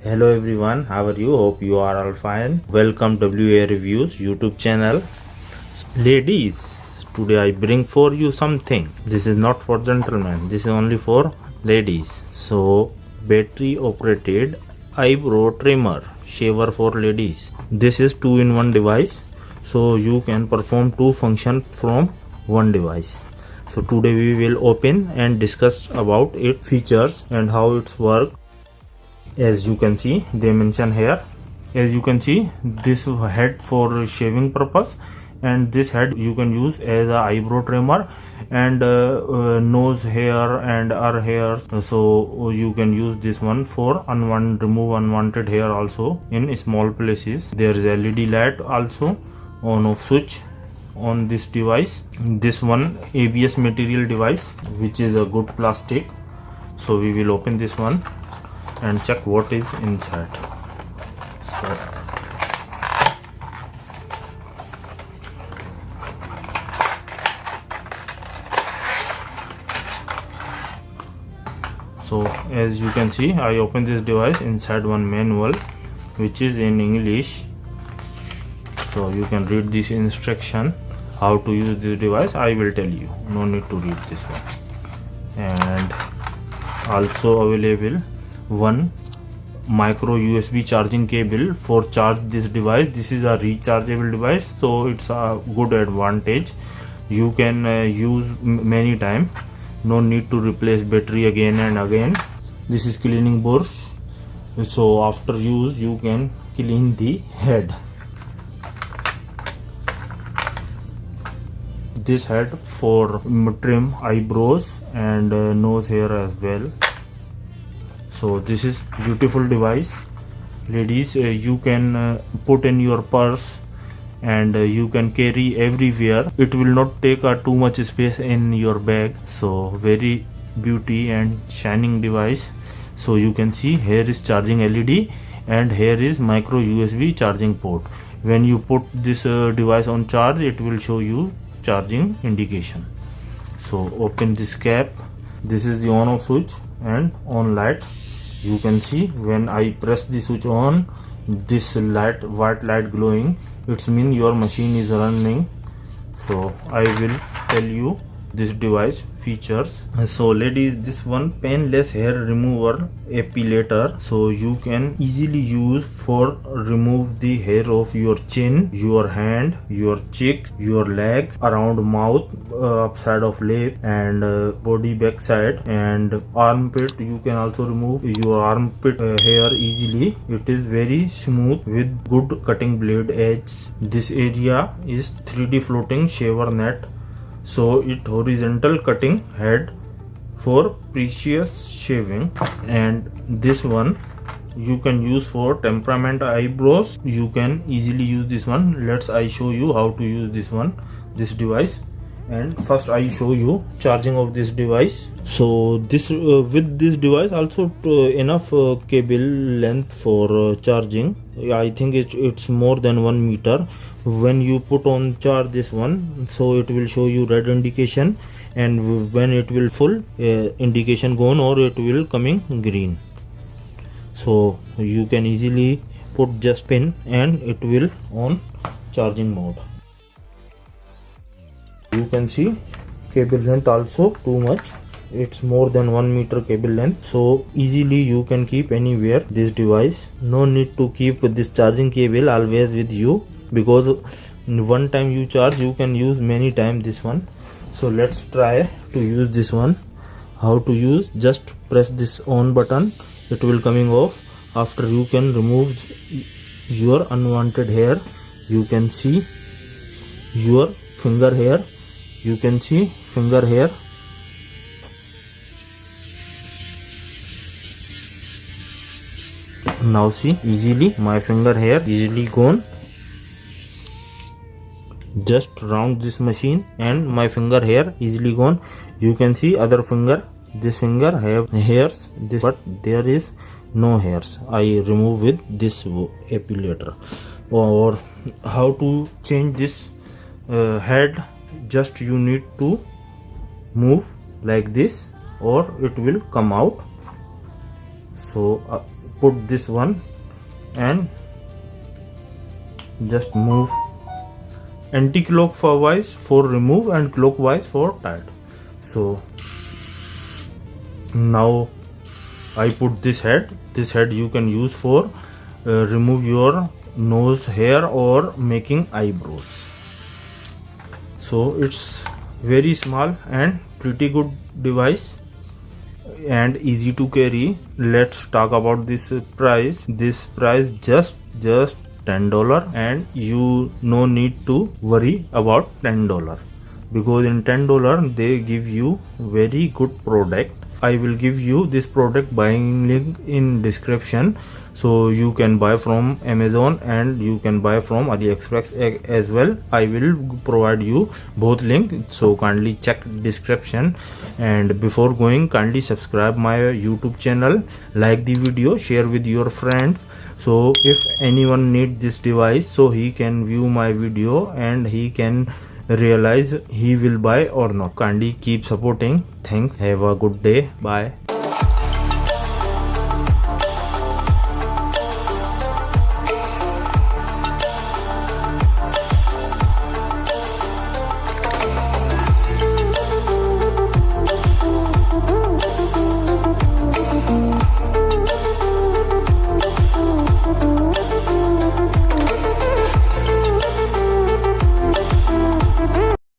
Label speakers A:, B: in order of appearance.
A: Hello everyone, how are you? Hope you are all fine. Welcome WA Reviews YouTube channel. Ladies, today I bring for you something. This is not for gentlemen, this is only for ladies. So, battery operated eyebrow trimmer shaver for ladies. This is 2-in-1 device, so you can perform 2 functions from one device. So today we will open and discuss about its features and how it's work. As you can see, they mention here, as you can see, this head for shaving purpose, and this head you can use as a eyebrow trimmer and nose hair and ear hairs. So you can use this one for remove unwanted hair also in small places. There is LED light also, on off switch on this device. This one ABS material device, which is a good plastic. So we will open this one and check what is inside. So as you can see, I open this device. Inside one manual which is in English, so you can read this instruction how to use this device. I will tell you, no need to read this one. And also available one micro USB charging cable for charge this device. This is a rechargeable device, so it's a good advantage. You can use many time, no need to replace battery again and again. This is cleaning brush, so after use you can clean the head. This head for trim eyebrows and nose hair as well. So this is beautiful device. Ladies, you can put in your purse and you can carry everywhere. It will not take too much space in your bag. So very beauty and shining device. So you can see here is charging LED and here is micro USB charging port. When you put this device on charge, it will show you charging indication. So open this cap. This is the on off switch and on light. You can see when I press the switch on, this light, white light glowing, it means your machine is running. So I will tell you this device features. So ladies, this one painless hair remover epilator, so you can easily use for remove the hair of your chin, your hand, your cheeks, your legs, around mouth, upside of lip and body back side and armpit. You can also remove your armpit hair easily. It is very smooth with good cutting blade edge. This area is 3D floating shaver net, so it horizontal cutting head for precious shaving. And this one you can use for temperament eyebrows. You can easily use this one. I show you how to use this device. And first I show you charging of this device. So this with this device also enough cable length for charging. I think it's more than 1 meter. When you put on charge this one, so it will show you red indication, and when it will full indication gone, or it will coming green. So you can easily put just pin and it will on charging mode. You can see cable length also too much. It's more than 1 meter cable length, so easily you can keep anywhere this device. No need to keep this charging cable always with you, because one time you charge, you can use many time this one. So let's try to use this one. How to use? Just press this on button, it will coming off. After you can remove your unwanted hair. You can see your finger hair, you can see finger hair. Now see, easily my finger hair easily gone. Just round this machine and my finger hair easily gone. You can see other finger, this finger have hairs, this, but there is no hairs. I remove with this epilator. Or how to change this head? Just you need to move like this or it will come out. So put this one and just move anti-clockwise for remove and clockwise for tight. So now I put this head. This head you can use for remove your nose hair or making eyebrows. So it's very small and pretty good device and easy to carry. Let's talk about this price. This price just $10, and you no need to worry about $10 because in $10 they give you very good product. I will give you this product buying link in description, so you can buy from Amazon and you can buy from AliExpress as well. I will provide you both link, so kindly check description. And before going, kindly subscribe my YouTube channel, like the video, share with your friends. So if anyone need this device, so he can view my video and he can realize he will buy or not. Kindly keep supporting. Thanks. Have a good day. Bye.